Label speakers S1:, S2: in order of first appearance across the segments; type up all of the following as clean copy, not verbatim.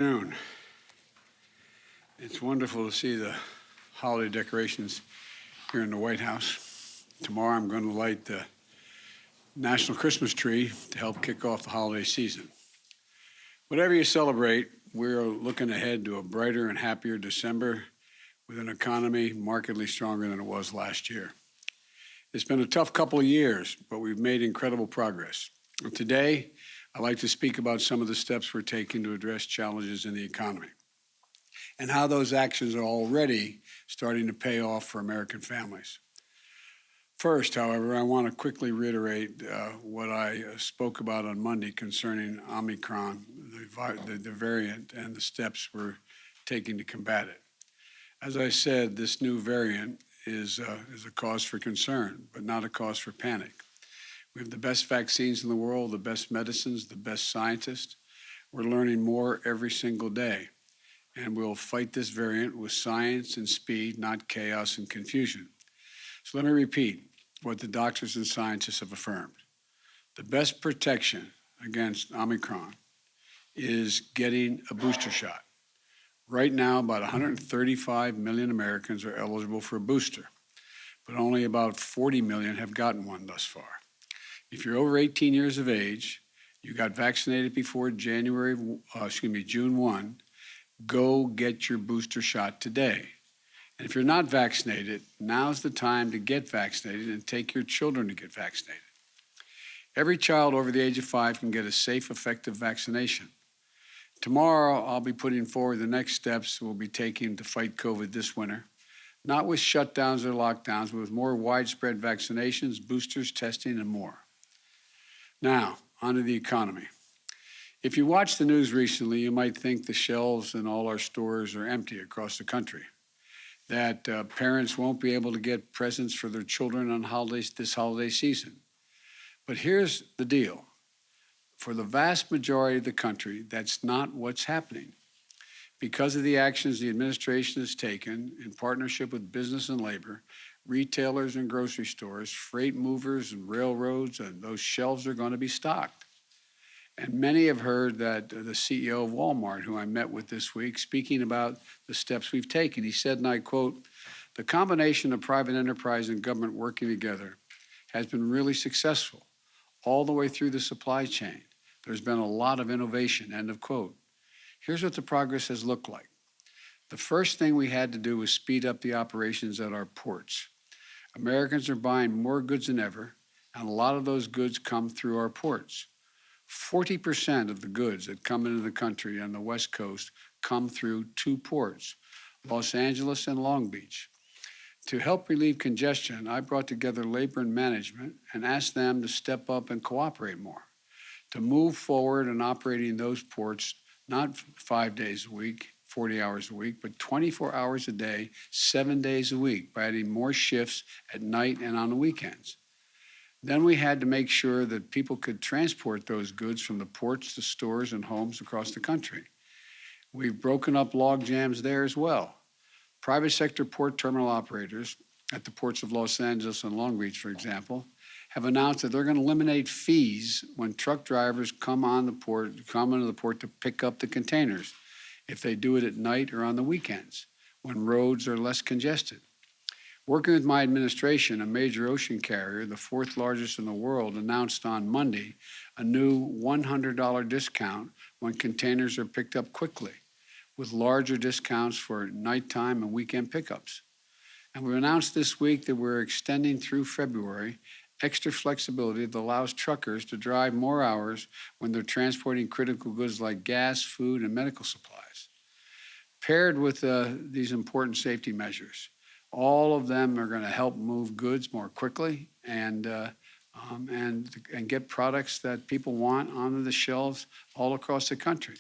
S1: Noon. It's wonderful to see the holiday decorations here in the White House. Tomorrow I'm going to light the National Christmas tree to help kick off the holiday season. Whatever you celebrate, we're looking ahead to a brighter and happier December with an economy markedly stronger than it was last year. It's been a tough couple of years, but we've made incredible progress. And today, I'd like to speak about some of the steps we're taking to address challenges in the economy and how those actions are already starting to pay off for American families. First, however, I want to quickly reiterate what I spoke about on Monday concerning Omicron, the variant, and the steps we're taking to combat it. As I said, this new variant is a cause for concern, but not a cause for panic. We have the best vaccines in the world, the best medicines, the best scientists. We're learning more every single day. And we'll fight this variant with science and speed, not chaos and confusion. So let me repeat what the doctors and scientists have affirmed. The best protection against Omicron is getting a booster shot. Right now, about 135 million Americans are eligible for a booster, but only about 40 million have gotten one thus far. If you're over 18 years of age, you got vaccinated before June 1, go get your booster shot today. And if you're not vaccinated, now's the time to get vaccinated and take your children to get vaccinated. Every child over the age of 5 can get a safe, effective vaccination. Tomorrow, I'll be putting forward the next steps we'll be taking to fight COVID this winter, not with shutdowns or lockdowns, but with more widespread vaccinations, boosters, testing, and more. Now, onto the economy. If you watched the news recently, you might think the shelves in all our stores are empty across the country, that parents won't be able to get presents for their children on this holiday season. But here's the deal. For the vast majority of the country, that's not what's happening. Because of the actions the administration has taken in partnership with business and labor, retailers and grocery stores, freight movers and railroads, and those shelves are going to be stocked. And many have heard that the CEO of Walmart, who I met with this week, speaking about the steps we've taken. He said, and I quote, "The combination of private enterprise and government working together has been really successful all the way through the supply chain. There's been a lot of innovation," end of quote. Here's what the progress has looked like. The first thing we had to do was speed up the operations at our ports. Americans are buying more goods than ever, and a lot of those goods come through our ports. 40% of the goods that come into the country on the West Coast come through 2 ports, Los Angeles and Long Beach. To help relieve congestion, I brought together labor and management and asked them to step up and cooperate more, to move forward in operating those ports, not 5 days a week, 40 hours a week, but 24 hours a day, 7 days a week, by adding more shifts at night and on the weekends. Then we had to make sure that people could transport those goods from the ports to stores and homes across the country. We've broken up log jams there as well. Private sector port terminal operators at the ports of Los Angeles and Long Beach, for example, have announced that they're going to eliminate fees when truck drivers come into the port to pick up the containers, if they do it at night or on the weekends, when roads are less congested. Working with my administration, a major ocean carrier, the 4th largest in the world, announced on Monday a new $100 discount when containers are picked up quickly, with larger discounts for nighttime and weekend pickups. And we announced this week that we're extending through February extra flexibility that allows truckers to drive more hours when they're transporting critical goods like gas, food, and medical supplies. Paired with these important safety measures, all of them are going to help move goods more quickly and get products that people want onto the shelves all across the country.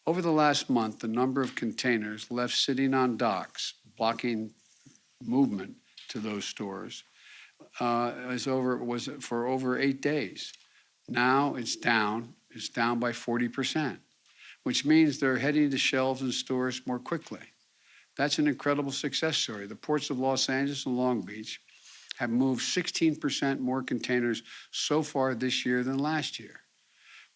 S1: Over the last month, the number of containers left sitting on docks, blocking movement to those stores, was for over 8 days. Now it's down by 40%, which means they're heading to shelves and stores more quickly. That's an incredible success story. The ports of Los Angeles and Long Beach have moved 16% more containers so far this year than last year.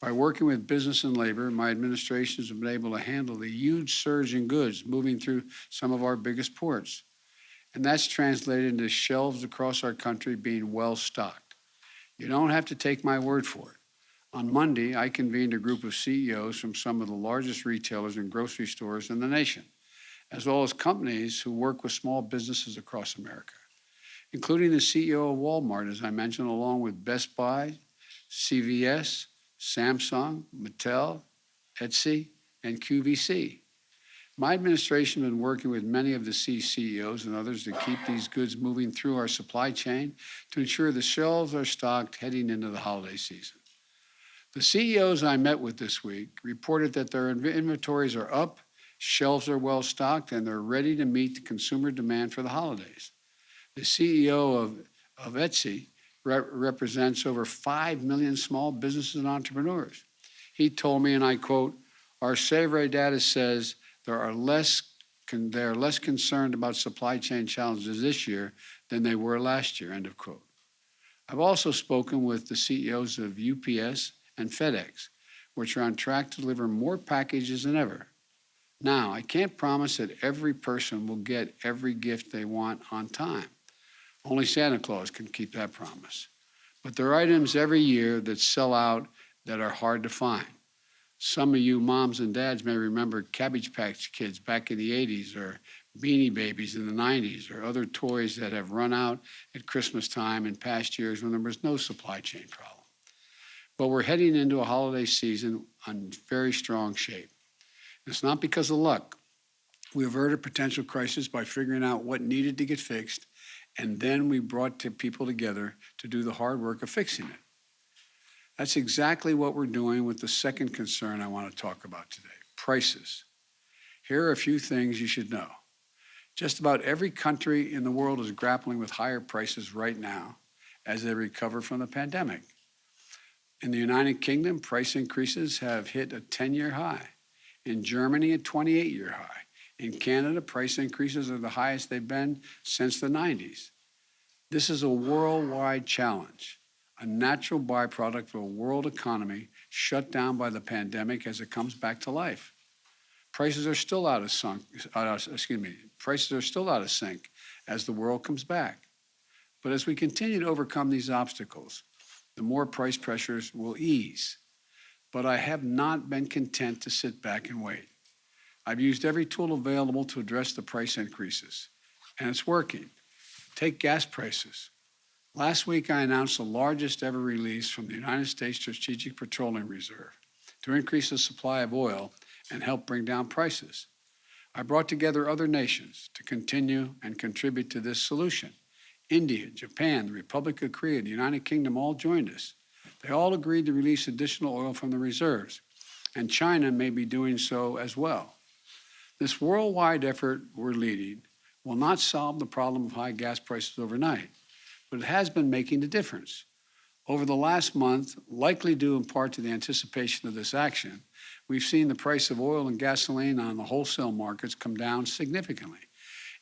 S1: By working with business and labor, my administrations have been able to handle the huge surge in goods moving through some of our biggest ports. And that's translated into shelves across our country being well stocked. You don't have to take my word for it. On Monday, I convened a group of CEOs from some of the largest retailers and grocery stores in the nation, as well as companies who work with small businesses across America, including the CEO of Walmart, as I mentioned, along with Best Buy, CVS, Samsung, Mattel, Etsy, and QVC. My administration has been working with many of the CEOs and others to keep these goods moving through our supply chain to ensure the shelves are stocked heading into the holiday season. The CEOs I met with this week reported that their inventories are up, shelves are well stocked, and they're ready to meet the consumer demand for the holidays. The CEO of Etsy represents over 5 million small businesses and entrepreneurs. He told me, and I quote, "Our survey data says they are less concerned about supply chain challenges this year than they were last year," end of quote. I've also spoken with the CEOs of UPS and FedEx, which are on track to deliver more packages than ever. Now, I can't promise that every person will get every gift they want on time. Only Santa Claus can keep that promise. But there are items every year that sell out that are hard to find. Some of you moms and dads may remember Cabbage Patch Kids back in the 80s, or Beanie Babies in the 90s, or other toys that have run out at Christmas time in past years when there was no supply chain problem. But we're heading into a holiday season in very strong shape. It's not because of luck. We averted potential crisis by figuring out what needed to get fixed, and then we brought people together to do the hard work of fixing it. That's exactly what we're doing with the second concern I want to talk about today, prices. Here are a few things you should know. Just about every country in the world is grappling with higher prices right now as they recover from the pandemic. In the United Kingdom, price increases have hit a 10-year high. In Germany, a 28-year high. In Canada, price increases are the highest they've been since the 90s. This is a worldwide challenge, a natural byproduct of a world economy shut down by the pandemic as it comes back to life. Prices are still out of sync as the world comes back. But as we continue to overcome these obstacles, the more price pressures will ease. But I have not been content to sit back and wait. I've used every tool available to address the price increases, and it's working. Take gas prices. Last week, I announced the largest ever release from the United States Strategic Petroleum Reserve to increase the supply of oil and help bring down prices. I brought together other nations to continue and contribute to this solution. India, Japan, the Republic of Korea, the United Kingdom all joined us. They all agreed to release additional oil from the reserves, and China may be doing so as well. This worldwide effort we're leading will not solve the problem of high gas prices overnight, but it has been making a difference. Over the last month, likely due in part to the anticipation of this action, we've seen the price of oil and gasoline on the wholesale markets come down significantly.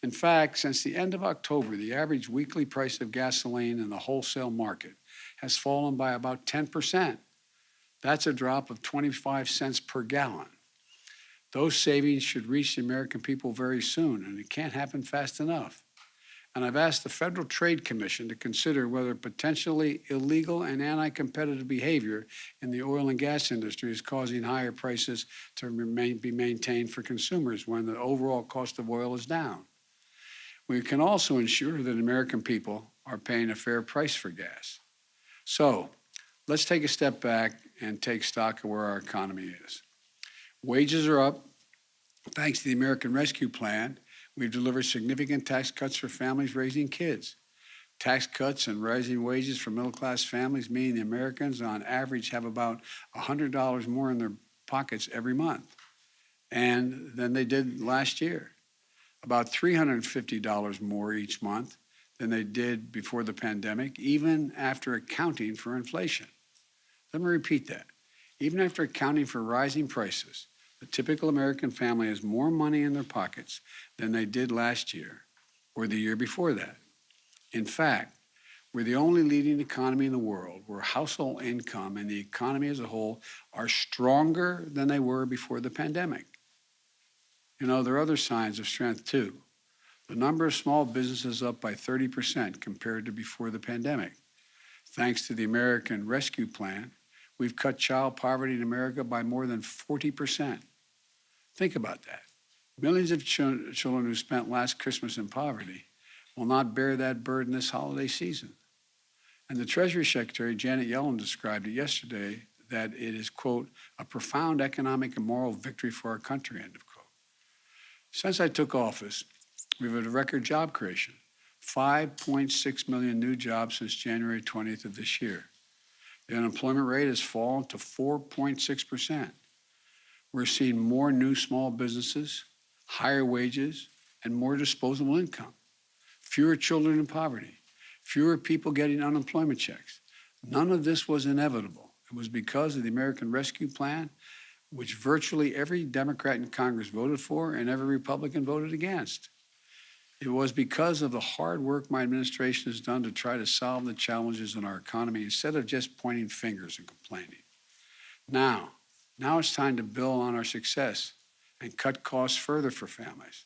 S1: In fact, since the end of October, the average weekly price of gasoline in the wholesale market has fallen by about 10%. That's a drop of 25 cents per gallon. Those savings should reach the American people very soon, and it can't happen fast enough. And I've asked the Federal Trade Commission to consider whether potentially illegal and anti-competitive behavior in the oil and gas industry is causing higher prices to be maintained for consumers when the overall cost of oil is down. We can also ensure that American people are paying a fair price for gas. So let's take a step back and take stock of where our economy is. Wages are up. Thanks to the American Rescue Plan, we've delivered significant tax cuts for families raising kids. Tax cuts and rising wages for middle-class families mean the Americans, on average, have about $100 more in their pockets every month than they did last year. About $350 more each month than they did before the pandemic, even after accounting for inflation. Let me repeat that. Even after accounting for rising prices, the typical American family has more money in their pockets than they did last year or the year before that. In fact, We're the only leading economy in the world where household income and the economy as a whole are stronger than they were before the pandemic. You know, there are other signs of strength too. The number of small businesses up by 30% compared to before the pandemic. Thanks to the American Rescue Plan, we've cut child poverty in America by more than 40%. Think about that. Millions of children who spent last Christmas in poverty will not bear that burden this holiday season. And the Treasury Secretary, Janet Yellen, described it yesterday that it is, quote, a profound economic and moral victory for our country, end of quote. Since I took office, we've had a record job creation, 5.6 million new jobs since January 20th of this year. The unemployment rate has fallen to 4.6%. We're seeing more new small businesses, higher wages, and more disposable income. Fewer children in poverty, fewer people getting unemployment checks. None of this was inevitable. It was because of the American Rescue Plan, which virtually every Democrat in Congress voted for and every Republican voted against. It was because of the hard work my administration has done to try to solve the challenges in our economy instead of just pointing fingers and complaining. Now it's time to build on our success and cut costs further for families.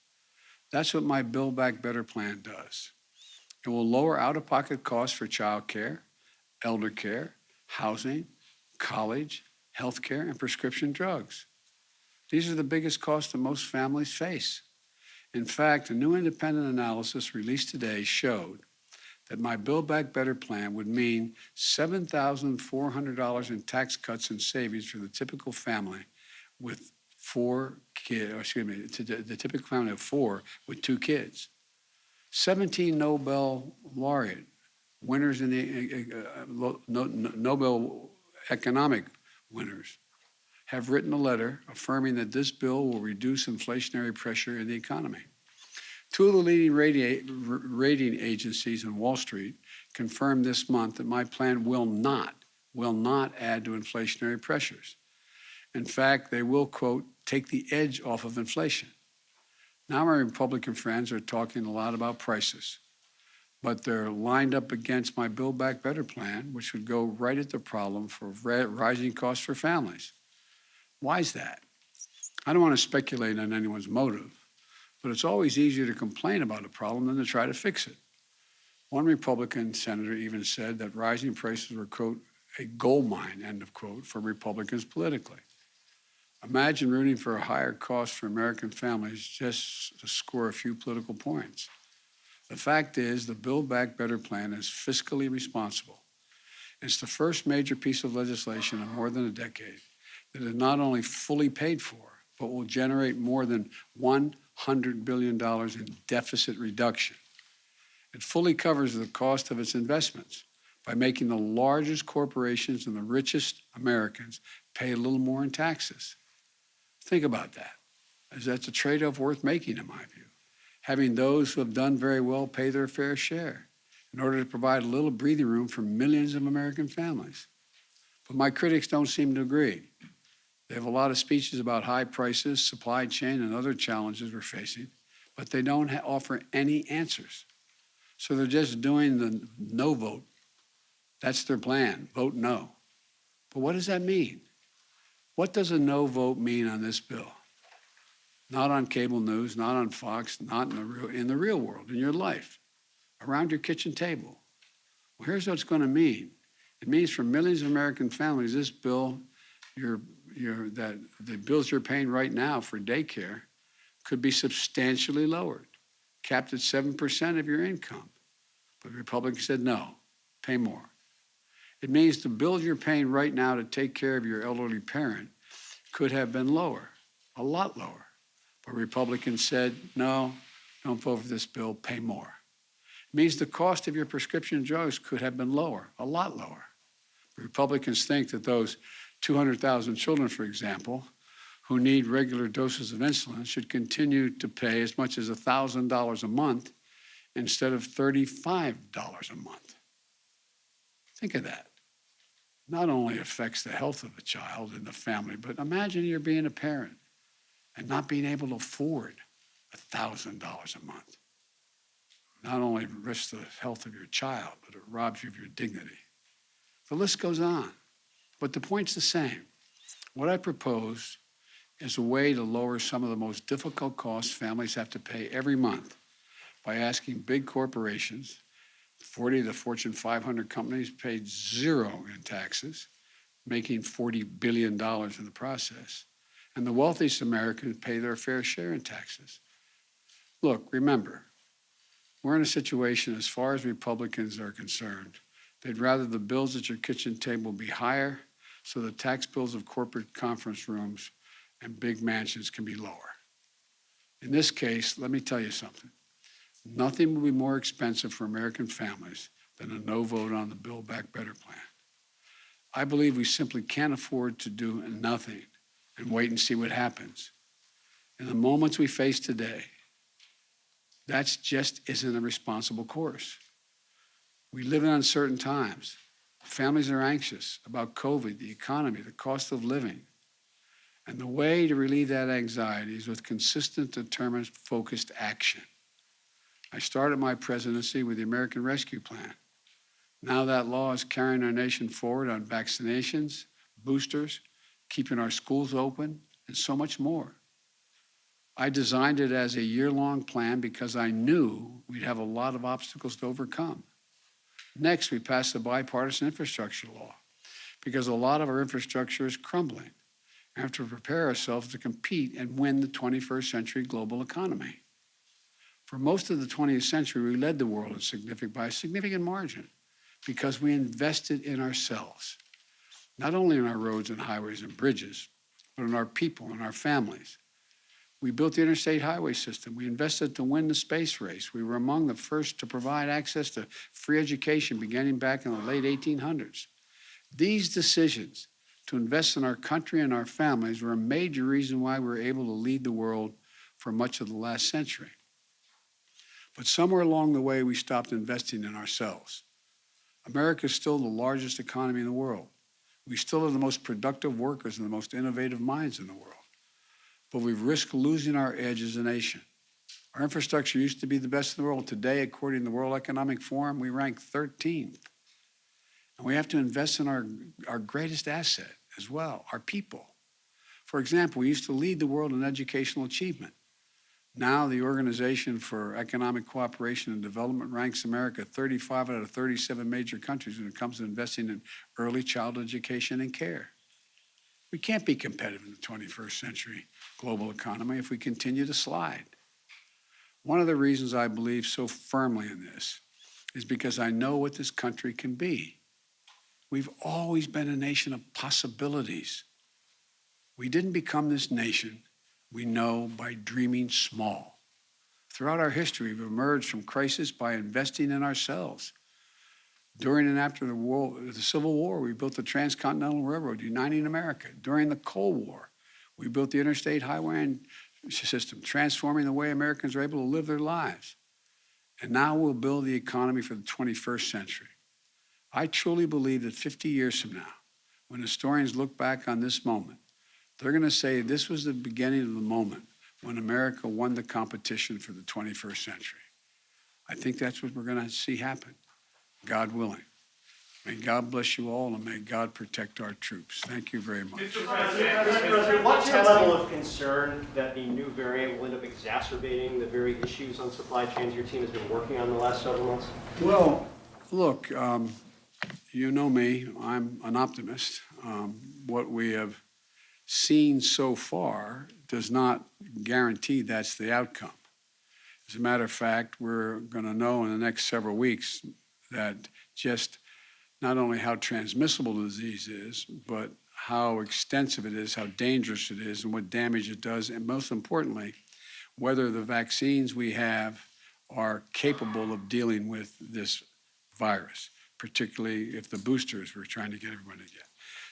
S1: That's what my Build Back Better plan does. It will lower out-of-pocket costs for child care, elder care, housing, college, health care, and prescription drugs. These are the biggest costs that most families face. In fact, a new independent analysis released today showed that my Build Back Better plan would mean $7,400 in tax cuts and savings for the typical family with the typical family of 4 with 2 kids. 17 Nobel laureate winners in the Nobel economic winners have written a letter affirming that this bill will reduce inflationary pressure in the economy. 2 of the leading rating agencies on Wall Street confirmed this month that my plan will not add to inflationary pressures. In fact, they will, quote, take the edge off of inflation. Now my Republican friends are talking a lot about prices, but they're lined up against my Build Back Better plan, which would go right at the problem for rising costs for families. Why is that? I don't want to speculate on anyone's motive, but it's always easier to complain about a problem than to try to fix it. One Republican senator even said that rising prices were, quote, a gold mine, end of quote, for Republicans politically. Imagine rooting for a higher cost for American families just to score a few political points. The fact is, the Build Back Better plan is fiscally responsible. It's the first major piece of legislation in more than a decade that is not only fully paid for, but will generate more than $100 billion in deficit reduction. It fully covers the cost of its investments by making the largest corporations and the richest Americans pay a little more in taxes. Think about that, as that's a trade-off worth making, in my view. Having those who have done very well pay their fair share in order to provide a little breathing room for millions of American families. But my critics don't seem to agree. They have a lot of speeches about high prices, supply chain, and other challenges we're facing, but they don't offer any answers. So they're just doing the no vote. That's their plan, vote no. But what does that mean? What does a no vote mean on this bill? Not on cable news, not on Fox, not in the real world, in your life, around your kitchen table. Well, here's what it's going to mean. It means for millions of American families, this bill, that the bills you're paying right now for daycare could be substantially lowered, capped at 7% of your income. But Republicans said no, pay more. It means the bills you're paying right now to take care of your elderly parent could have been lower, a lot lower. But Republicans said, no, don't vote for this bill, pay more. It means the cost of your prescription drugs could have been lower, a lot lower. But Republicans think that those 200,000 children, for example, who need regular doses of insulin should continue to pay as much as $1,000 a month instead of $35 a month. Think of that. Not only affects the health of the child and the family, but imagine you're being a parent and not being able to afford $1,000 a month. not only risks the health of your child, but it robs you of your dignity. The list goes on, but the point's the same. What I propose is a way to lower some of the most difficult costs families have to pay every month by asking big corporations, 40 of the Fortune 500 companies paid zero in taxes, making $40 billion in the process. And the wealthiest Americans pay their fair share in taxes. Look, remember, we're in a situation, as far as Republicans are concerned, they'd rather the bills at your kitchen table be higher so the tax bills of corporate conference rooms and big mansions can be lower. In this case, let me tell you something. Nothing will be more expensive for American families than a no vote on the Build Back Better plan. I believe we simply can't afford to do nothing and wait and see what happens. In the moments we face today, that just isn't a responsible course. We live in uncertain times. Families are anxious about COVID, the economy, the cost of living. And the way to relieve that anxiety is with consistent, determined, focused action. I started my presidency with the American Rescue Plan. Now that law is carrying our nation forward on vaccinations, boosters, keeping our schools open, and so much more. I designed it as a year-long plan because I knew we'd have a lot of obstacles to overcome. Next, we passed the bipartisan infrastructure law because a lot of our infrastructure is crumbling. We have to prepare ourselves to compete and win the 21st century global economy. For most of the 20th century, we led the world by a significant margin because we invested in ourselves, not only in our roads and highways and bridges, but in our people and our families. We built the interstate highway system. We invested to win the space race. We were among the first to provide access to free education beginning back in the late 1800s. These decisions to invest in our country and our families were a major reason why we were able to lead the world for much of the last century. But somewhere along the way, we stopped investing in ourselves. America is still the largest economy in the world. We still have the most productive workers and the most innovative minds in the world. But we've risked losing our edge as a nation. Our infrastructure used to be the best in the world. Today, according to the World Economic Forum, we rank 13th. And we have to invest in our greatest asset as well, our people. For example, we used to lead the world in educational achievement. Now the Organization for Economic Cooperation and Development ranks America 35 out of 37 major countries when it comes to investing in early childhood education and care. We can't be competitive in the 21st century global economy if we continue to slide. One of the reasons I believe so firmly in this is because I know what this country can be. We've always been a nation of possibilities. We didn't become this nation we know by dreaming small. Throughout our history, we've emerged from crisis by investing in ourselves. During and after the Civil War, we built the Transcontinental Railroad, uniting America. During the Cold War, we built the interstate highway system, transforming the way Americans are able to live their lives. And now we'll build the economy for the 21st century. I truly believe that 50 years from now, when historians look back on this moment, they're going to say this was the beginning of the moment when America won the competition for the 21st century. I think that's what we're going to see happen, God willing. May God bless you all, and may God protect our troops. Thank you very much.
S2: Mr. President, what's your level of concern that the new variant will end up exacerbating the very issues on supply chains your team has been working on the last several months?
S1: Well, look, you know me, I'm an optimist. What we have seen so far does not guarantee that's the outcome. As a matter of fact, we're going to know in the next several weeks that just not only how transmissible the disease is, but how extensive it is, how dangerous it is, and what damage it does, and most importantly, whether the vaccines we have are capable of dealing with this virus, particularly if the boosters we're trying to get everyone to get.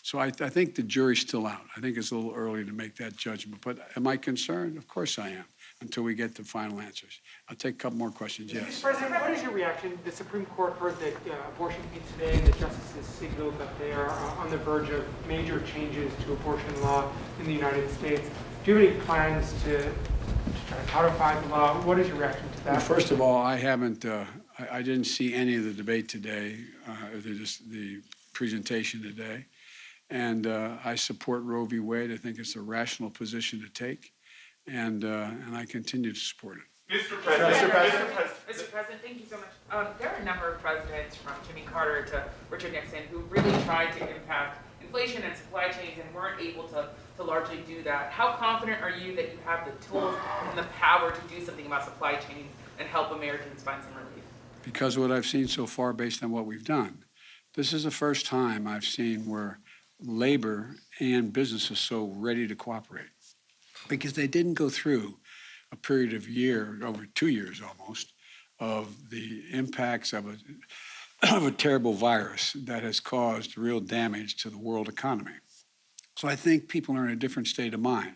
S1: So I think the jury's still out. I think it's a little early to make that judgment. But am I concerned? Of course I am, until we get the final answers. I'll take a couple more questions. Yes.
S3: Mr. President, what is your reaction? The Supreme Court heard that abortion needs today, and the justices signaled that they are on the verge of major changes to abortion law in the United States. Do you have any plans to try try to codify the law. What is your reaction to that?
S1: Well, first of all, I haven't, I didn't see any of the debate today, the presentation today. And I support Roe v. Wade. I think it's a rational position to take, and I continue to support it.
S4: Mr. President, thank you so much. There are a number of presidents, from Jimmy Carter to Richard Nixon, who really tried to impact inflation and supply chains and weren't able to largely do that. How confident are you that you have the tools and the power to do something about supply chains and help Americans find some relief?
S1: Because of what I've seen so far based on what we've done. This is the first time I've seen where labor and business is so ready to cooperate, because they didn't go through a period of over 2 years almost, of the impacts of a terrible virus that has caused real damage to the world economy. So I think people are in a different state of mind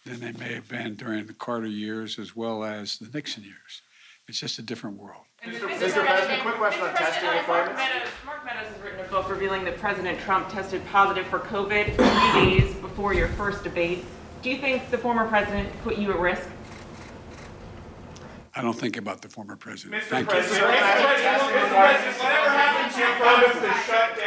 S1: than they may have been during the Carter years as well as the Nixon years. It's just a different world.
S2: Mr. President, quick question on testing requirements.
S4: Mark Meadows has written a book revealing that President Trump tested positive for COVID 3 days before your first debate. Do you think the former president put you at risk?
S1: I don't think about the former president.
S5: Mr.
S1: Thank you.
S5: President, whatever happens, you promised to shut